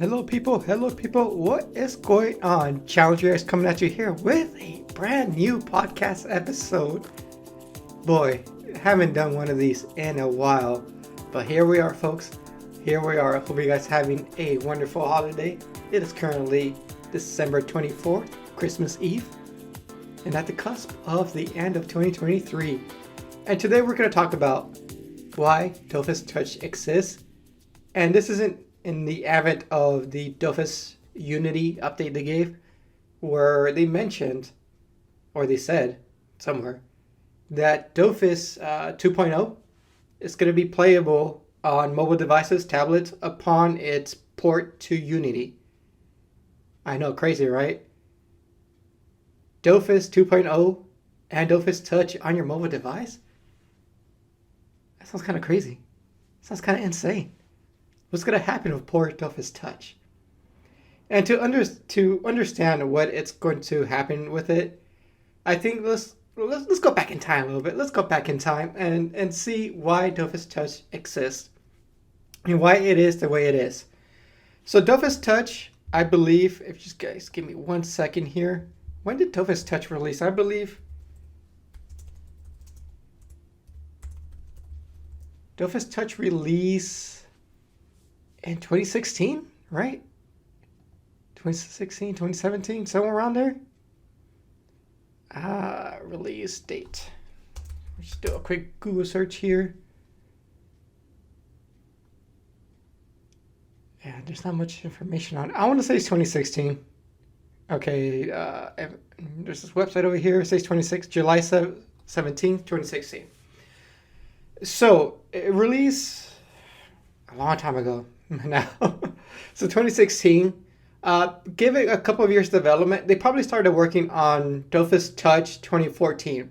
Hello people, what is going on? Challenger is coming at you here with a brand new podcast episode. Boy, haven't done one of these in a while, but here we are folks, here we are. Hope you guys having a wonderful holiday. It is currently December 24th, Christmas Eve, and at the cusp of the end of 2023. And today we're going to talk about why Dofus Touch exists, and this isn't in the advent of the Dofus Unity update they gave, where they mentioned, or they said somewhere, that Dofus 2.0 is going to be playable on mobile devices, tablets, upon its port to Unity. I know, crazy, right? Dofus 2.0 and Dofus Touch on your mobile device? That sounds kind of crazy. Sounds kind of insane. What's going to happen with poor Dofus Touch? And to understand what it's going to happen with it, I think let's go back in time a little bit. Let's go back in time and see why Dofus Touch exists and why it is the way it is. So Dofus Touch, I believe, if you guys give me 1 second here. When did Dofus Touch release? I believe Dofus Touch release in 2016, right? 2016, 2017, somewhere around there. Release date. Let's just do a quick Google search here. Yeah, there's not much information on it. I want to say it's 2016. Okay, there's this website over here. It says July 17th, 2016. So, it released a long time ago now. So 2016, give it a couple of years development. They probably started working on Dofus Touch 2014.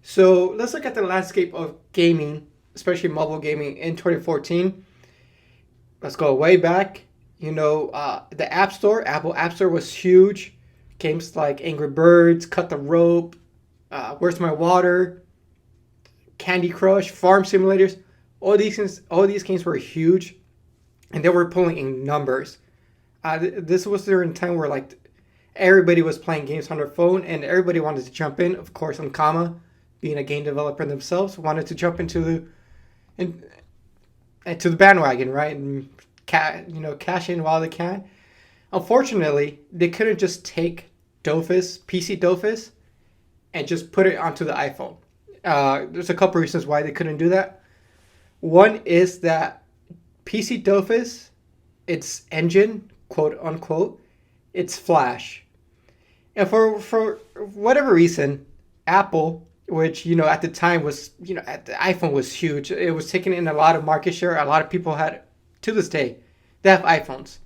So let's look at the landscape of gaming, especially mobile gaming in 2014. Let's go way back. You know, the App Store, Apple App Store was huge. Games like Angry Birds, Cut the Rope, Where's My Water, Candy Crush, Farm Simulators. All these games were huge, and they were pulling in numbers. This was during a time where like everybody was playing games on their phone, and everybody wanted to jump in. Of course, Onkama, being a game developer themselves, wanted to jump into the bandwagon, right, and cash in while they can. Unfortunately, they couldn't just take Dofus, PC Dofus, and just put it onto the iPhone. There's a couple reasons why they couldn't do that. One is that PC Dofus, its engine, quote unquote, it's Flash. And for whatever reason, Apple, which, at the time was, the iPhone was huge. It was taking in a lot of market share. A lot of people had, to this day, they have iPhones.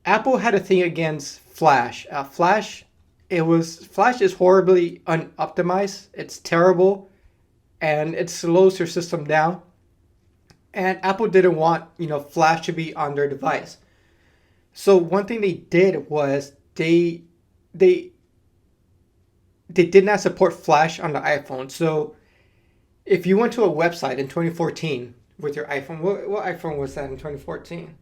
Apple had a thing against Flash. Flash is horribly unoptimized. It's terrible, and it slows your system down. And Apple didn't want, Flash to be on their device. So one thing they did was they did not support Flash on the iPhone. So if you went to a website in 2014 with your iPhone, what iPhone was that in 2014?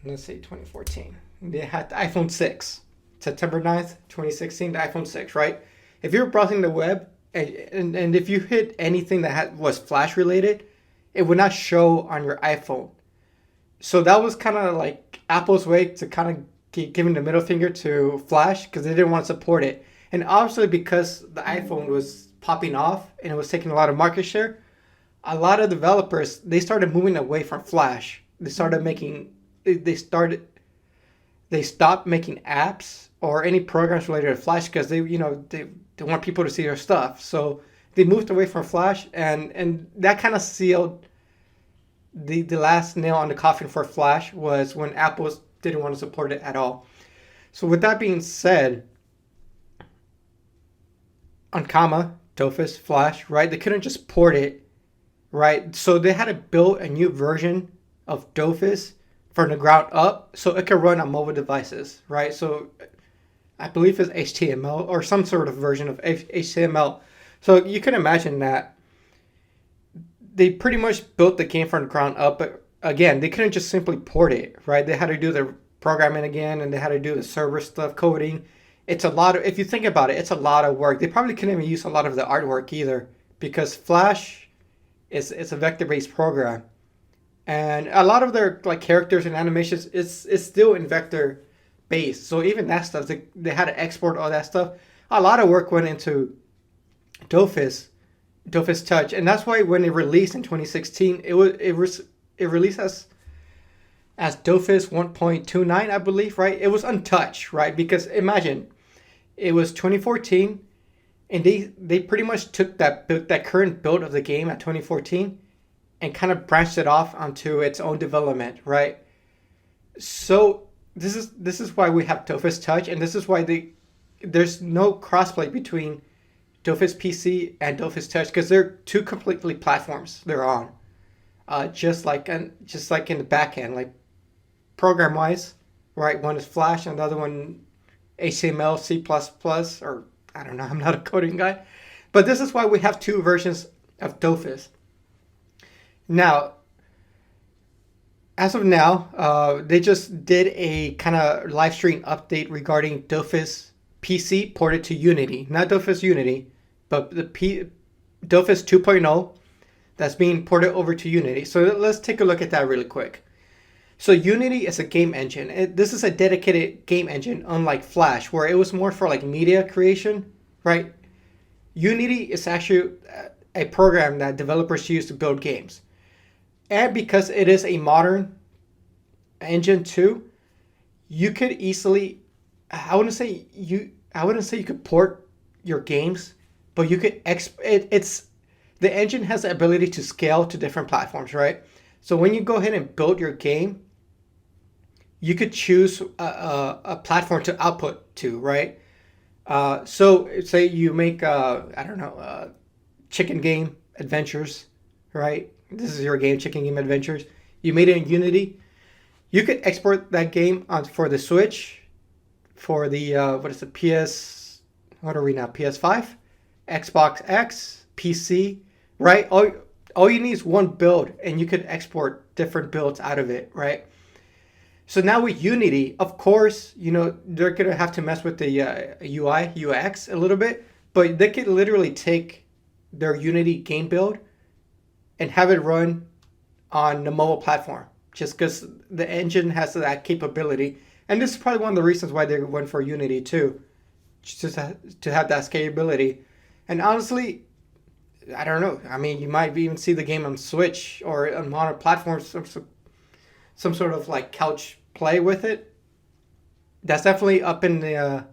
Let's say 2014. They had the iPhone 6. September 9th, 2016, the iPhone 6, right? If you're browsing the web and if you hit anything that was Flash related, it would not show on your iPhone. So that was kind of like Apple's way to kind of giving the middle finger to Flash, because they didn't want to support it. And obviously because the iPhone was popping off and it was taking a lot of market share, a lot of developers, they started moving away from Flash. They stopped making apps or any programs related to Flash, because they want people to see their stuff. So they moved away from Flash, and that kind of sealed the last nail on the coffin for Flash, was when Apple didn't want to support it at all. So with that being said, Onkama, Dofus, Flash, right? They couldn't just port it, right? So they had to build a new version of Dofus from the ground up so it could run on mobile devices, right? So I believe it's HTML or some sort of version of HTML. So you can imagine that they pretty much built the game from the ground up, but again, they couldn't just simply port it, right? They had to do the programming again, and they had to do the server stuff, coding. It's a lot of, if you think about it, it's a lot of work. They probably couldn't even use a lot of the artwork either, because Flash is a vector-based program, and a lot of their like characters and animations is still in vector based. So even that stuff, they had to export all that stuff. A lot of work went into Dofus, Dofus Touch, and that's why when it released in 2016, it released as Dofus 1.29, I believe, right? It was untouched, right? Because imagine, it was 2014, and they pretty much took that current build of the game at 2014 and kind of branched it off onto its own development, right? So this is why we have Dofus Touch, and this is why there's no crossplay between Dofus PC and Dofus Touch, because they're two completely platforms they're on. Just like in the back end, like program wise, right? One is Flash and the other one HTML, C++, or I don't know, I'm not a coding guy. But this is why we have two versions of Dofus. Now, as of now, they just did a kind of live stream update regarding Dofus PC ported to Unity. Not Dofus Unity, but the Dofus 2.0 that's being ported over to Unity. So let's take a look at that really quick. So Unity is a game engine. This is a dedicated game engine, unlike Flash, where it was more for like media creation, right? Unity is actually a program that developers use to build games. And because it is a modern engine too, you could easily, I wouldn't say you could port your games, but you could the engine has the ability to scale to different platforms, right? So when you go ahead and build your game, you could choose a platform to output to, right? So say you make, Chicken Game Adventures, right? This is your game, Chicken Game Adventures. You made it in Unity. You could export that game for the Switch, for the, what are we now, PS5, Xbox X, PC, right? All you need is one build, and you could export different builds out of it, right? So now with Unity, of course, they're going to have to mess with the UI, UX a little bit, but they could literally take their Unity game build and have it run on the mobile platform, just because the engine has that capability. And this is probably one of the reasons why they went for Unity too, just to have that scalability. And honestly, I don't know. I mean, you might even see the game on Switch or on modern platforms, some sort of like couch play with it. That's definitely up in the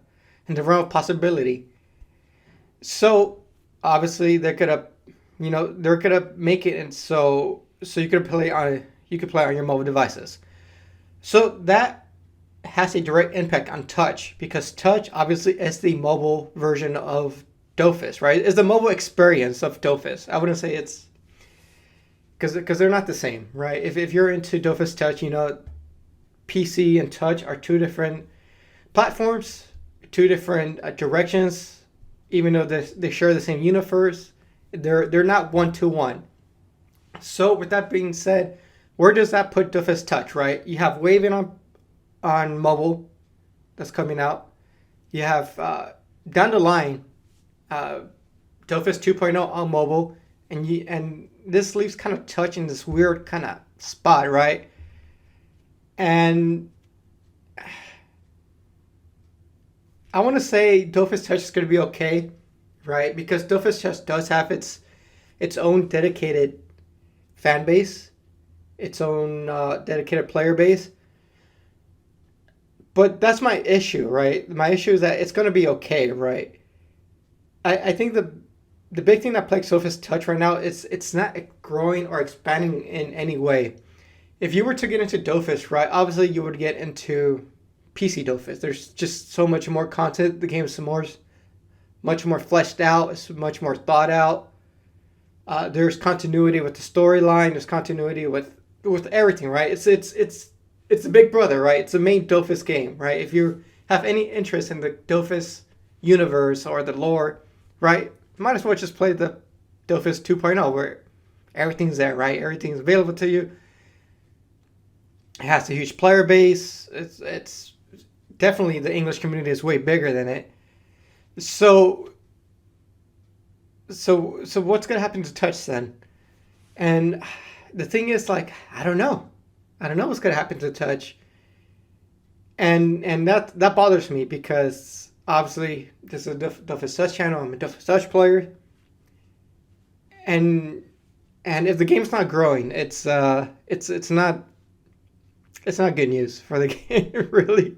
realm of possibility. So obviously they're gonna make it, and so you could play on your mobile devices. So that has a direct impact on Touch, because Touch obviously is the mobile version of Dofus, right? It's the mobile experience of Dofus. I wouldn't say it's because they're not the same, right? If you're into Dofus Touch, PC and Touch are two different platforms, two different directions. Even though they share the same universe, they're not one-to-one. So with that being said, where does that put Dofus Touch, right? You have Waving on mobile that's coming out. You have down the line Dofus 2.0 on mobile, and this leaves kind of Touch in this weird kind of spot, right? And I want to say Dofus Touch is going to be okay, right? Because Dofus Touch does have its own dedicated fan base, its own dedicated player base. But that's my issue, right? My issue is that it's going to be okay, right? I think the big thing that plagues Dofus Touch right now is it's not growing or expanding in any way. If you were to get into Dofus, right, obviously you would get into PC Dofus. There's just so much more content. The game is much more fleshed out. It's much more thought out. There's continuity with the storyline. There's continuity with everything, right? It's the big brother, right? It's the main Dofus game, right? If you have any interest in the Dofus universe or the lore, right, might as well just play the Dofus 2.0, where everything's there, right? Everything's available to you. It has a huge player base. It's definitely, the English community is way bigger than it. So so what's gonna happen to Touch then? And the thing is, like, I don't know. I don't know what's gonna happen to Touch, and that bothers me because obviously this is a Dofus Touch channel. I'm a Dofus Touch player, and if the game's not growing, it's not good news for the game, really.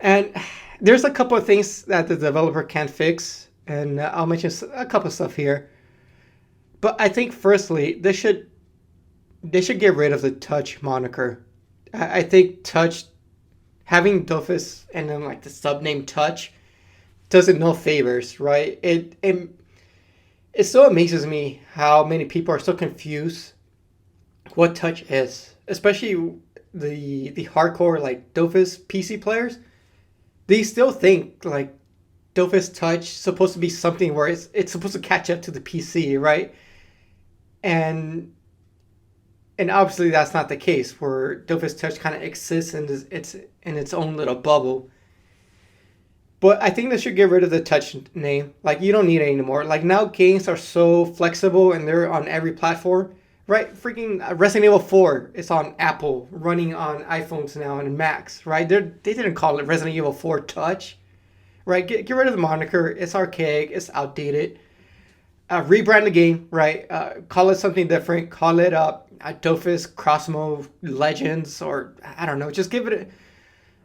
And there's a couple of things that the developer can fix, and I'll mention a couple of stuff here. But I think firstly, they should get rid of the Touch moniker. I think Touch, having Dofus and then like the subname Touch, does it no favors, right? It still amazes me how many people are so confused what Touch is, especially the hardcore like Dofus PC players. They still think like Dofus Touch supposed to be something where it's supposed to catch up to the PC, right? And obviously that's not the case. Where Dofus Touch kind of exists in it's in its own little bubble. But I think they should get rid of the Touch name. Like, you don't need it anymore. Like, now games are so flexible and they're on every platform. Right? Freaking Resident Evil 4 is on Apple, running on iPhones now and Macs, right? They didn't call it Resident Evil 4 Touch, right? Get rid of the moniker. It's archaic. It's outdated. Rebrand the game, right? Call it something different. Call it Dofus Crossmo Legends, or I don't know. Just give it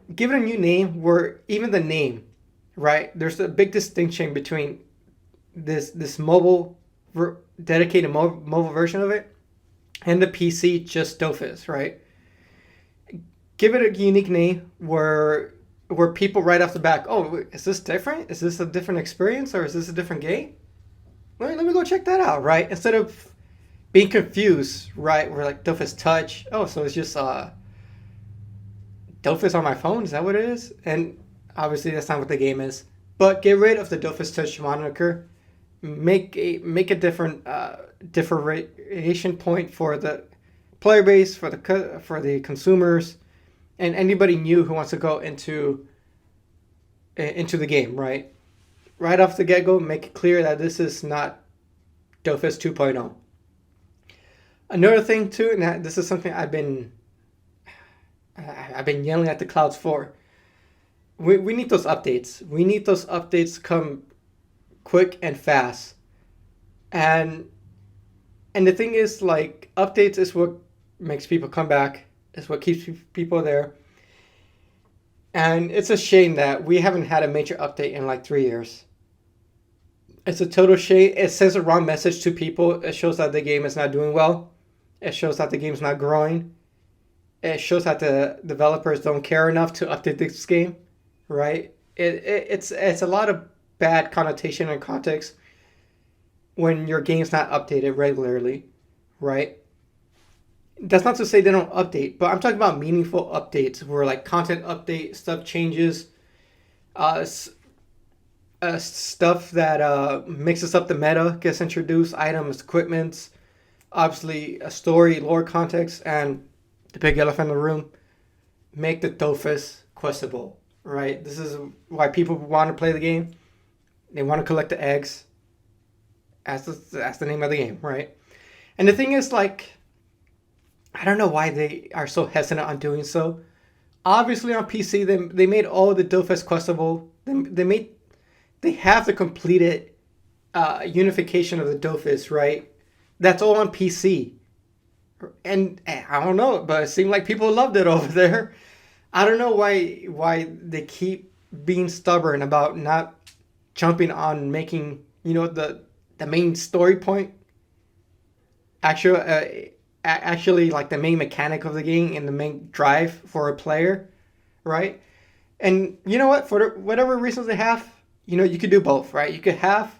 a new name. Where even the name, right? There's a big distinction between this dedicated mobile version of it and the PC just Dofus, right? Give it a unique name where people right off the back, oh, is this different? Is this a different experience, or is this a different game? Let me go check that out, right? Instead of being confused, right? We're like Dofus Touch. Oh, so it's just Dofus on my phone? Is that what it is? And obviously that's not what the game is. But get rid of the Dofus Touch moniker. Make a different differentiation point for the player base, for the consumers, and anybody new who wants to go into the game, right? Right off the get-go, make it clear that this is not Dofus 2.0. Another thing too, and this is something I've been yelling at the clouds for. We need those updates. We need those updates to come quick and fast. And the thing is, like, updates is what makes people come back. Is what keeps people there. And it's a shame that we haven't had a major update in like 3 years. It's a total shame. It sends a wrong message to people. It shows that the game is not doing well. It shows that the game's not growing. It shows that the developers don't care enough to update this game, right? It's a lot of bad connotation and context when your game's not updated regularly, right? That's not to say they don't update, but I'm talking about meaningful updates where, like, content update, stuff changes, stuff that mixes up the meta gets introduced, items, equipments, obviously a story, lore, context, and the big elephant in the room, make the Dofus questable, right? This is why people want to play the game. They want to collect the eggs. That's the name of the game, right? And the thing is, like, I don't know why they are so hesitant on doing so. Obviously, on PC, they made all the Dofus questable. They have the completed unification of the Dofus, right? That's all on PC. And I don't know, but it seemed like people loved it over there. I don't know why they keep being stubborn about not jumping on making, the main story point actually like the main mechanic of the game and the main drive for a player, right? And you know what? For whatever reasons they have, you could do both, right? You could have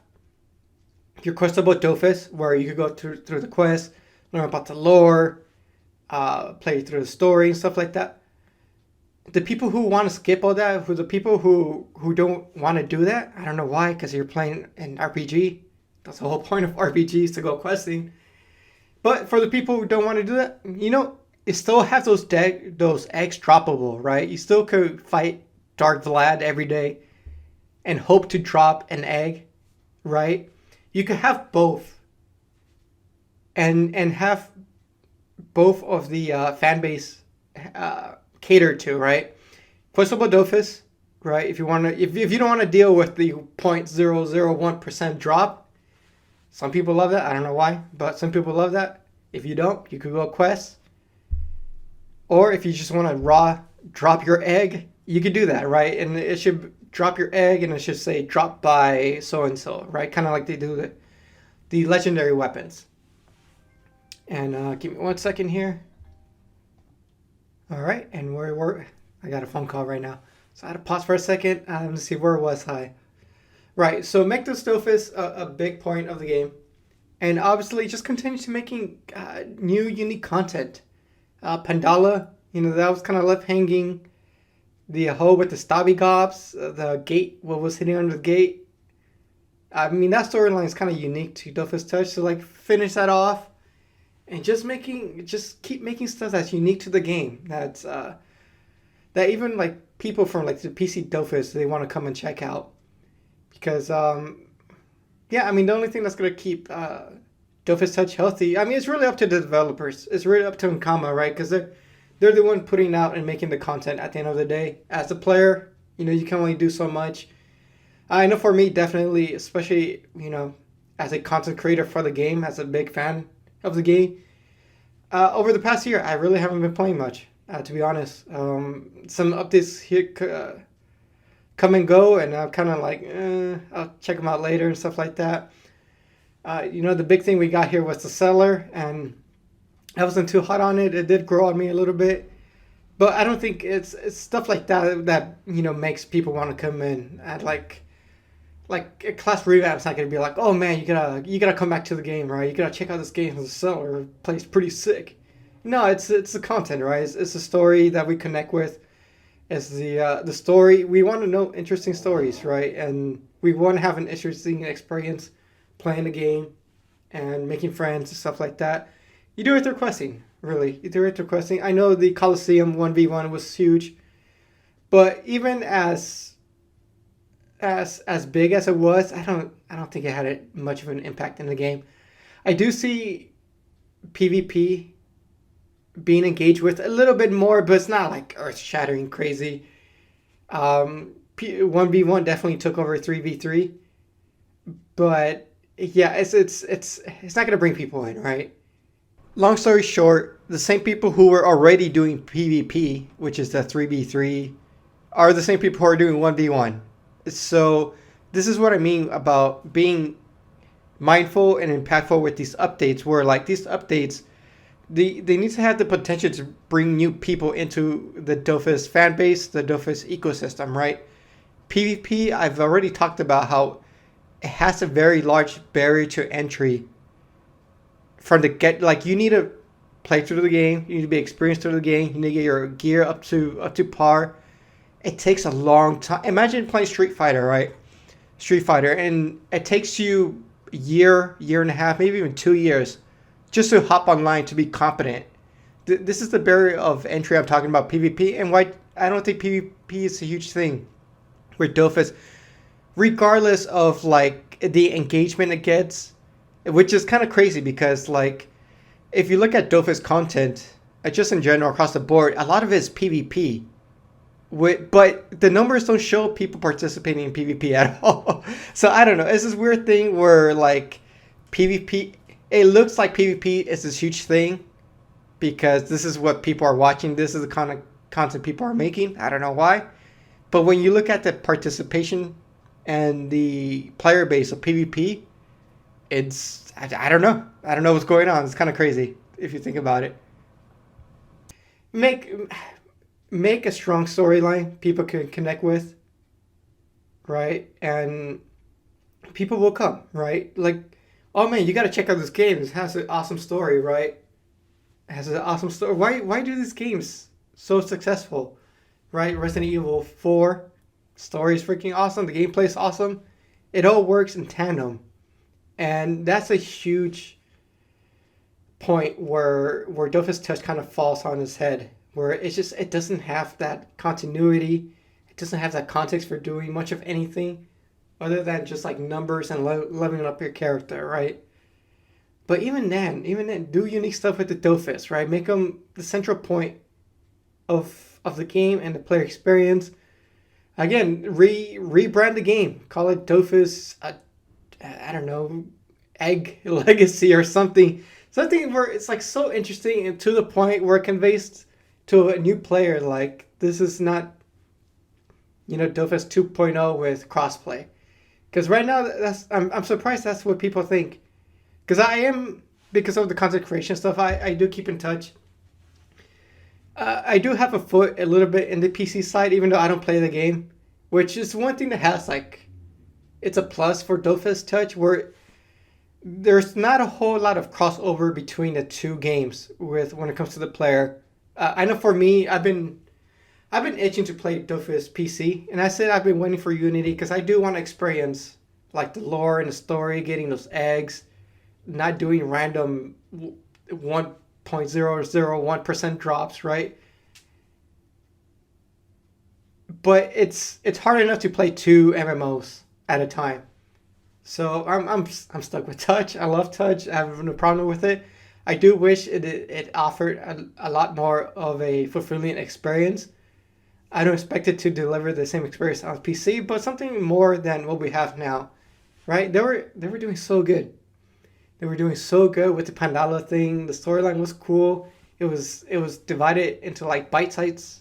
your questable Dofus where you could go through the quest, learn about the lore, play through the story and stuff like that. The people who want to skip all that, the people who don't want to do that, I don't know why, because you're playing an RPG. That's the whole point of RPGs, to go questing. But for the people who don't want to do that, it still has those eggs droppable, right? You still could fight Dark Vlad every day and hope to drop an egg, right? You could have both and have both of the fan base catered to, right? Questionable Dofus, right? If you want to, if you don't want to deal with the 0.001% drop, some people love that. I don't know why, but some people love that. If you don't, you could go Quest. Or if you just want to raw drop your egg, you could do that, right? And it should drop your egg and it should say drop by so and so, right? Kind of like they do the legendary weapons. And give me 1 second here. All right, and we're I got a phone call right now, so I had to pause for a second. Let's see where it was. Hi. Right, so make this Dofus a big point of the game, and obviously just continue to making new unique content. Pandala, that was kind of left hanging. The hoe with the stabby gobs, the gate, what was hitting under the gate. I mean, that storyline is kind of unique to Dofus Touch, so like finish that off. And just keep making stuff that's unique to the game. That's that even like people from like the PC Dofus, they want to come and check out. Because yeah, I mean the only thing that's gonna keep Dofus Touch healthy, I mean it's really up to the developers. It's really up to Nkama, right? Because they're the one putting out and making the content at the end of the day. As a player, you can only do so much. I know for me, definitely, especially as a content creator for the game, as a big fan of the game. Over the past year, I really haven't been playing much, to be honest. Some updates here come and go, and I'm kind of like, I'll check them out later and stuff like that. The big thing we got here was the seller, and I wasn't too hot on it. It did grow on me a little bit, but I don't think it's stuff like that makes people want to come in at like a class revamp's not gonna be like, oh man, you gotta come back to the game, right? You gotta check out this game. The seller plays pretty sick. No, it's the content, right? It's the story that we connect with. It's the story. We want to know interesting stories, right? And we want to have an interesting experience playing the game and making friends and stuff like that. You do it through questing, really. You do it through questing. I know the Coliseum 1v1 was huge, but even as big as it was, I don't think it had much of an impact in the game. I do see PvP being engaged with a little bit more, but it's not like earth-shattering crazy. 1v1 definitely took over 3v3, but yeah, it's not gonna bring people in, right? Long story short, the same people who were already doing PvP, which is the 3v3, are the same people who are doing 1v1. So this is what I mean about being mindful and impactful with these updates, where like these updates, they need to have the potential to bring new people into the Dofus fan base, the Dofus ecosystem, right? PvP, I've already talked about how it has a very large barrier to entry from the get. Like you need to play through the game, you need to be experienced through the game, you need to get your gear up to par. It takes a long time. Imagine playing Street Fighter, right? Street Fighter, and it takes you a year and a half, maybe even 2 years, just to hop online to be competent. This is the barrier of entry I'm talking about, PvP, and why I don't think PvP is a huge thing with Dofus, regardless of like the engagement it gets, which is kind of crazy because like if you look at Dofus content, just in general across the board, a lot of it is PvP. But the numbers don't show people participating in PvP at all. So I don't know. It's this weird thing where like PvP, it looks like PvP is this huge thing because this is what people are watching. This is the kind of content people are making. I don't know why. But when you look at the participation and the player base of PvP, it's, I don't know. I don't know what's going on. It's kind of crazy if you think about it. Make a strong storyline people can connect with, right? And people will come, right? Like, oh man, you got to check out this game. It has an awesome story, right? It has an awesome story. Why do these games so successful, right? Resident Evil 4, story is freaking awesome. The gameplay is awesome. It all works in tandem. And that's a huge point where Dofus Touch kind of falls on his head, where it doesn't have that continuity, it doesn't have that context for doing much of anything other than just like numbers and leveling up your character, right? But even then, do unique stuff with the Dofus, right? Make them the central point of the game and the player experience. Again, rebrand the game. Call it Dofus, I don't know, Egg Legacy or something. Something where it's like so interesting and to the point where it conveys to a new player like this is not, Dofus 2.0 with crossplay. Because right now I'm surprised that's what people think. Because of the content creation stuff, I do keep in touch. I do have a foot a little bit in the PC side, even though I don't play the game, which is one thing that has like, it's a plus for Dofus Touch, where there's not a whole lot of crossover between the two games when it comes to the player. I know for me, I've been itching to play Dofus PC, and I said I've been waiting for Unity because I do want to experience like the lore and the story, getting those eggs, not doing random 1.001% drops, right? But it's hard enough to play two MMOs at a time. So I'm stuck with Touch. I love Touch. I have no problem with it. I do wish it offered a lot more of a fulfilling experience. I don't expect it to deliver the same experience on PC, but something more than what we have now, right? They were doing so good. They were doing so good with the Pandala thing. The storyline was cool. It was divided into like bite-sized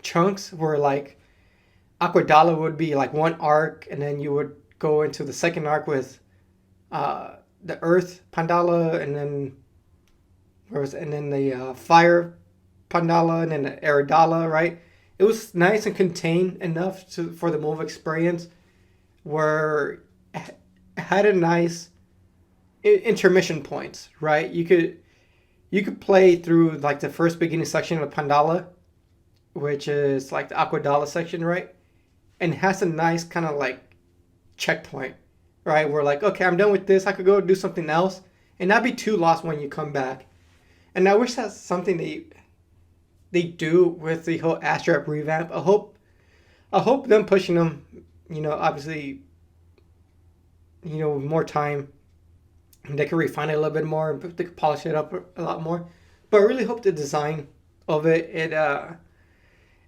chunks where like Aquadala would be like one arc, and then you would go into the second arc with the Earth Pandala, and then the Fire Pandala, and then the Aerodala, right? It was nice and contained enough for the move experience, where it had a nice intermission points, right? You could play through like the first beginning section of Pandala, which is like the Aquadala section, right? And it has a nice kind of like checkpoint, right? Where like, okay, I'm done with this. I could go do something else and not be too lost when you come back. And I wish that's something they do with the whole Astrap revamp. I hope them pushing them, obviously, with more time, they can refine it a little bit more. They can polish it up a lot more. But I really hope the design of it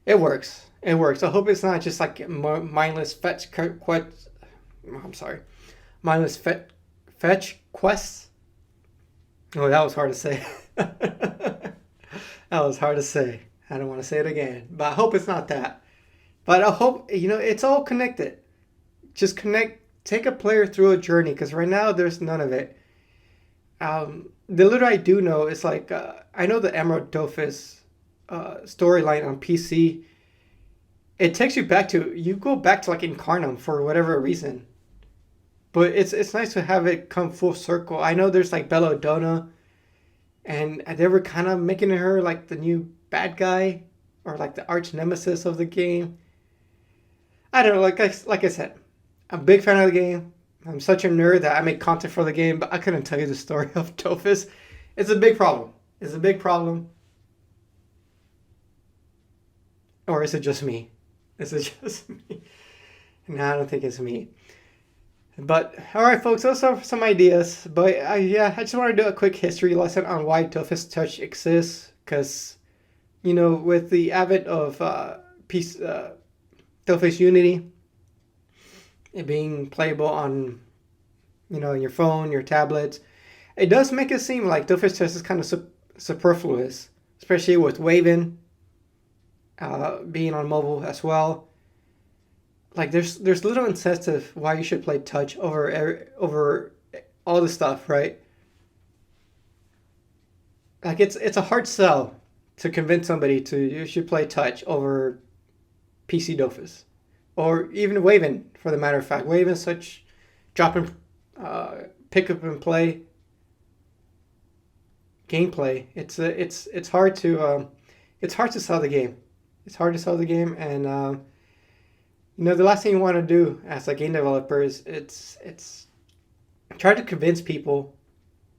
works. It works. I hope it's not just like mindless fetch quests. I'm sorry, mindless fetch quests. Oh, that was hard to say. That was hard to say. I don't want to say it again. But I hope it's not that. But I hope, it's all connected. Just take a player through a journey, because right now there's none of it. The little I do know is like, I know the Emerald Dofus storyline on PC. It takes you go back to like Incarnum for whatever reason. But it's nice to have it come full circle. I know there's like Belladonna, and they were kind of making her like the new bad guy, or like the arch nemesis of the game. I don't know, like I said, I'm a big fan of the game. I'm such a nerd that I make content for the game, but I couldn't tell you the story of Dofus. It's a big problem. It's a big problem. Or is it just me? Is it just me? No, I don't think it's me. But, alright folks, those are some ideas. But, I just want to do a quick history lesson on why Dofus Touch exists. Because, with the advent of Dofus Unity, it being playable on, in your phone, your tablets, it does make it seem like Dofus Touch is kind of superfluous. Especially with Waven being on mobile as well. Like there's little incentive why you should play Touch over all the stuff, right? Like it's a hard sell to convince somebody you should play Touch over PC Dofus, or even Waven for the matter of fact. Waven's such drop and pick up and play gameplay. It's hard to sell the game. It's hard to sell the game, and the last thing you want to do as a game developer is it's try to convince people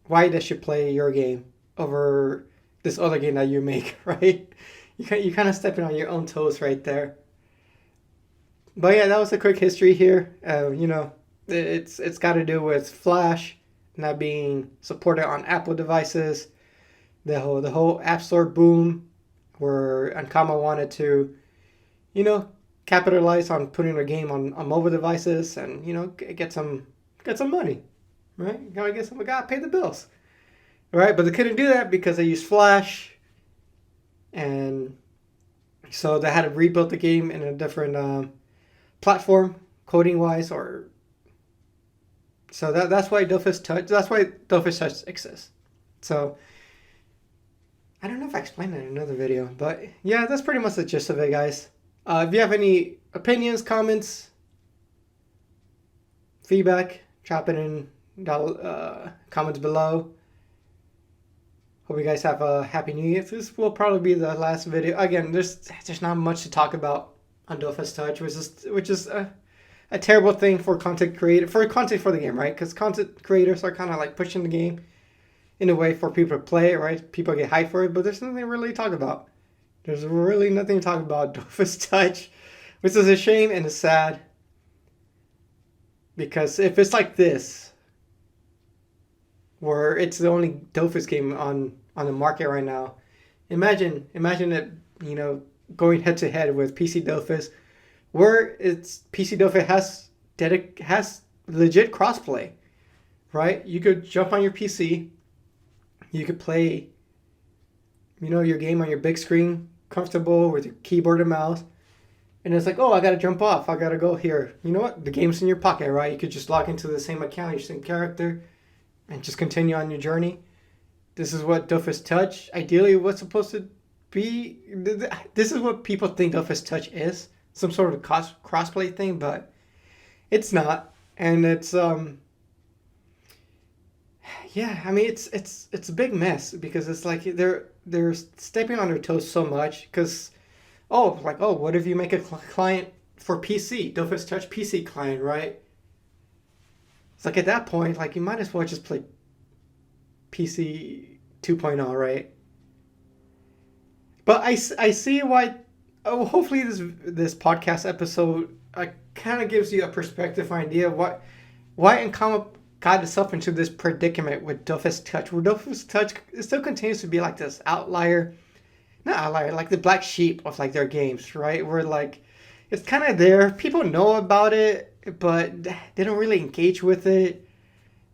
why they should play your game over this other game that you make, right? You kind of stepping on your own toes right there. But yeah, that was a quick history here. It's got to do with Flash not being supported on Apple devices. The whole App Store boom, where Ankama wanted to, capitalize on putting a game on mobile devices and get some money, right? Gotta pay the bills, right? But they couldn't do that because they used Flash, and so they had to rebuild the game in a different platform, coding wise, or so that's why Dofus Touch. That's why Dofus Touch exists. So I don't know if I explained that in another video, but yeah, that's pretty much the gist of it, guys. If you have any opinions, comments, feedback, drop it in comments below. Hope you guys have a happy New Year. This will probably be the last video. Again, there's not much to talk about on Dofus Touch, which is a terrible thing for content for the game, right? Because content creators are kind of like pushing the game in a way for people to play it, right? People get hyped for it, but there's nothing really to talk about. There's really nothing to talk about Dofus Touch, which is a shame and it's sad. Because if it's like this, where it's the only Dofus game on the market right now, imagine it, going head to head with PC Dofus, where PC Dofus has legit crossplay, right? You could jump on your PC, you could play, your game on your big screen, comfortable with your keyboard and mouse, and it's like, oh, I gotta jump off, I gotta go here. You know what? The game's in your pocket, right? You could just log into the same account, your same character, and just continue on your journey. This is what Dofus Touch, ideally, what's supposed to be. This is what people think Dofus Touch is, some sort of crossplay thing, but it's not. And it's it's a big mess, because it's like they're stepping on their toes so much, because what if you make a client for PC, Dofus Touch PC client, right? It's like, at that point, like, you might as well just play PC 2.0, right? But I see why. Oh, hopefully this podcast episode kind of gives you a perspective idea of why Ankama got itself into this predicament with Dofus Touch, where Dofus Touch still continues to be like this not outlier, like the black sheep of like their games, right? Where like it's kind of there, people know about it, but they don't really engage with it.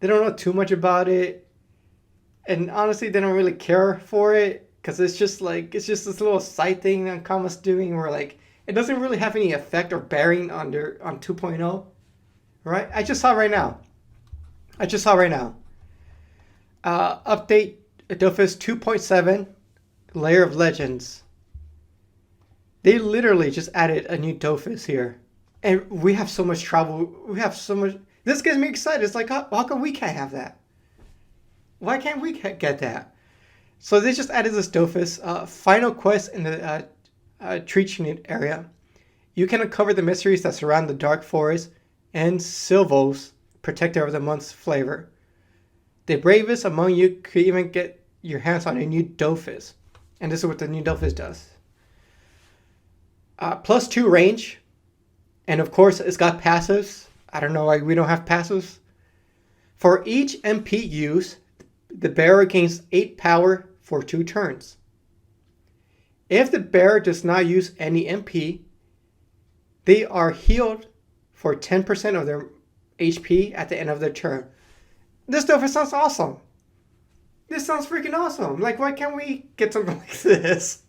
They don't know too much about it, and honestly, they don't really care for it, because it's just this little side thing that Ankama's doing, where like it doesn't really have any effect or bearing on 2.0, right? I just saw right now. Update Dofus 2.7 Layer of Legends. They literally just added a new Dofus here. And we have so much travel. We have so much. This gets me excited. It's like, how come we can't have that? Why can't we get that? So they just added this Dofus. Final quest in the Treachinid area. You can uncover the mysteries that surround the Dark Forest and Silvos, protector of the month's flavor. The bravest among you could even get your hands on a new Dofus. And this is what the new Dofus does. +2 range. And of course, it's got passives. I don't know why we don't have passives. For each MP used, the bearer gains 8 power for 2 turns. If the bearer does not use any MP, they are healed for 10% of their HP at the end of their turn. This Dofus sounds awesome. This sounds freaking awesome. Like, why can't we get something like this?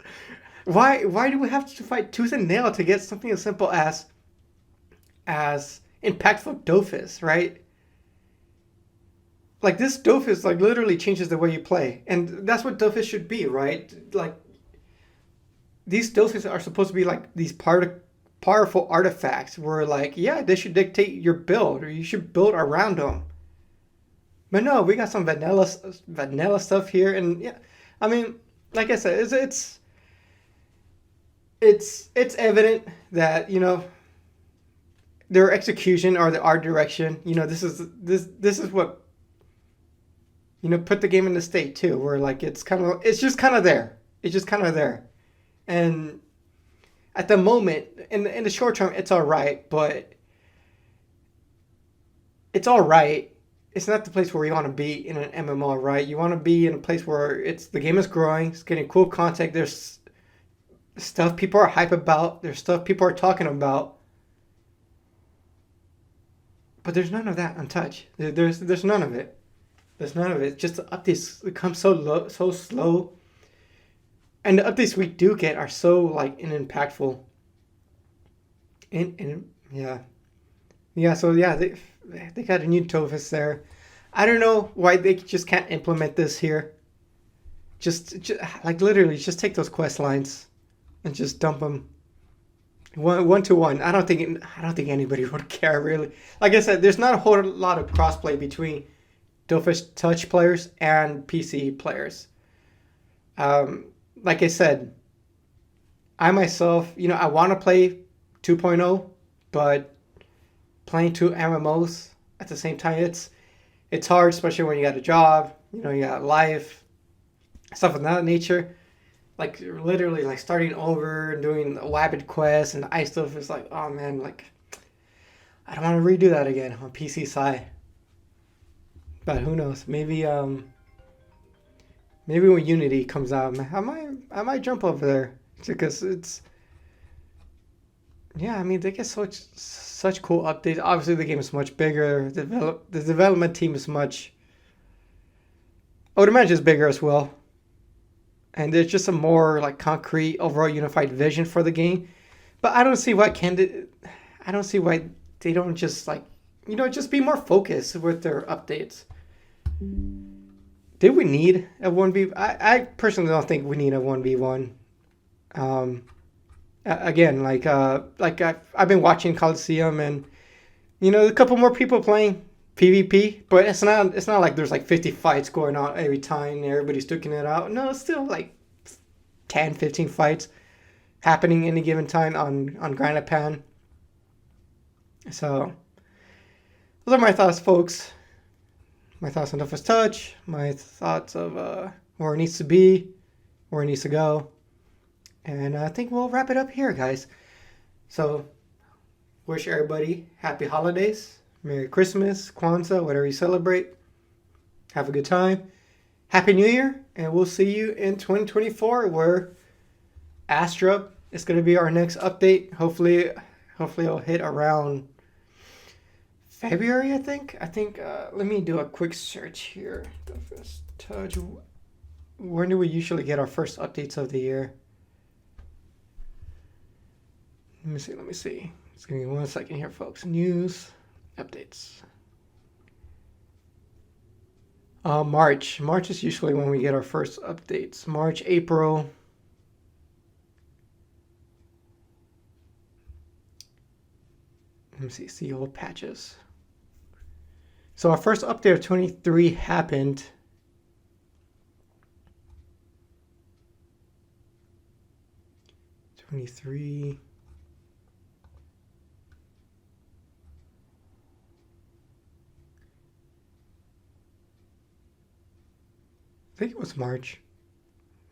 Why do we have to fight tooth and nail to get something as simple as impactful Dofus, right? Like, this Dofus like literally changes the way you play, and that's what Dofus should be, right? Like, these Dofus are supposed to be like these powerful artifacts where, like, yeah, they should dictate your build, or you should build around them. But no, we got some vanilla stuff here, and yeah, I mean, like I said, it's evident that, their execution or the art direction, this is what put the game in the state too, where like it's just kind of there. It's just kind of there, and at the moment, in the short term, it's all right, but it's all right. It's not the place where you want to be in an MMO, right? You want to be in a place where the game is growing, it's getting cool content. There's stuff people are hype about. There's stuff people are talking about. But there's none of that on Touch. There's none of it. There's none of it. Just the updates come so slow. And the updates we do get are so like impactful. They got a new Dofus there. I don't know why they just can't implement this here. Just like literally, just take those quest lines and just dump them one to one. I don't think anybody would care really. Like I said, there's not a whole lot of crossplay between Dofus Touch players and PC players. Like I said, I myself, I want to play 2.0, but playing two MMOs at the same time, it's hard, especially when you got a job, you got life, stuff of that nature. Like literally, like starting over and doing the Wabbit quest and the ice stuff is like, oh man, like I don't want to redo that again on PC side. But who knows? Maybe when Unity comes out, I might jump over there because they get such cool updates. Obviously, the game is much bigger. The development team is much. I would imagine it's bigger as well. And there's just a more like concrete, overall unified vision for the game. But I don't see why they don't just just be more focused with their updates. Did we need a 1v? I personally don't think we need a 1v1. Again, I've been watching Coliseum and a couple more people playing PvP, but it's not like there's like 50 fights going on every time and everybody's duking it out. No, it's still like 10, 15 fights happening any given time on Granapan. So those are my thoughts, folks. My thoughts on Dofus Touch, my thoughts of where it needs to be, where it needs to go. And I think we'll wrap it up here, guys. So, wish everybody happy holidays, Merry Christmas, Kwanzaa, whatever you celebrate. Have a good time. Happy New Year, and we'll see you in 2024, where Astra is going to be our next update. Hopefully it'll hit around February, I think. Let me do a quick search here. Dofus Touch. When do we usually get our first updates of the year? Let me see. Just give me 1 second here, folks. News, updates. March. March is usually when we get our first updates. March, April. Let me see all patches. So our first update of 23 happened. I think it was March.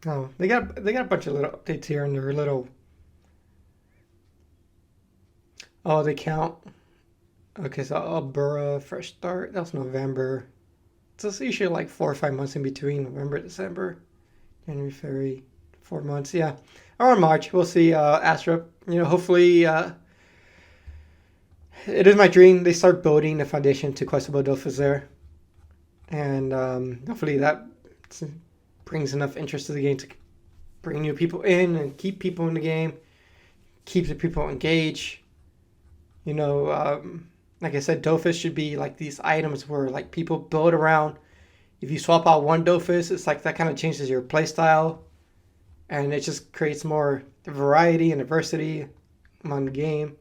No, they got a bunch of little updates here and they're little. Oh, they count. Okay, so Albura, fresh start. That's November. So it's usually like 4 or 5 months in between November, December, January, February, 4 months. Yeah, around March we'll see Astra. Hopefully, it is my dream they start building the foundation to Questable Dofus there, and hopefully that brings enough interest to the game to bring new people in and keep people in the game, keep the people engaged. Like I said, Dofus should be like these items where like people build around. If you swap out one Dofus, it's like that kind of changes your playstyle, and it just creates more variety and diversity among the game.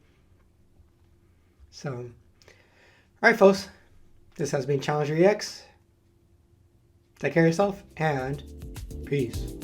So, all right, folks, this has been Challenger EX. Take care of yourself and peace.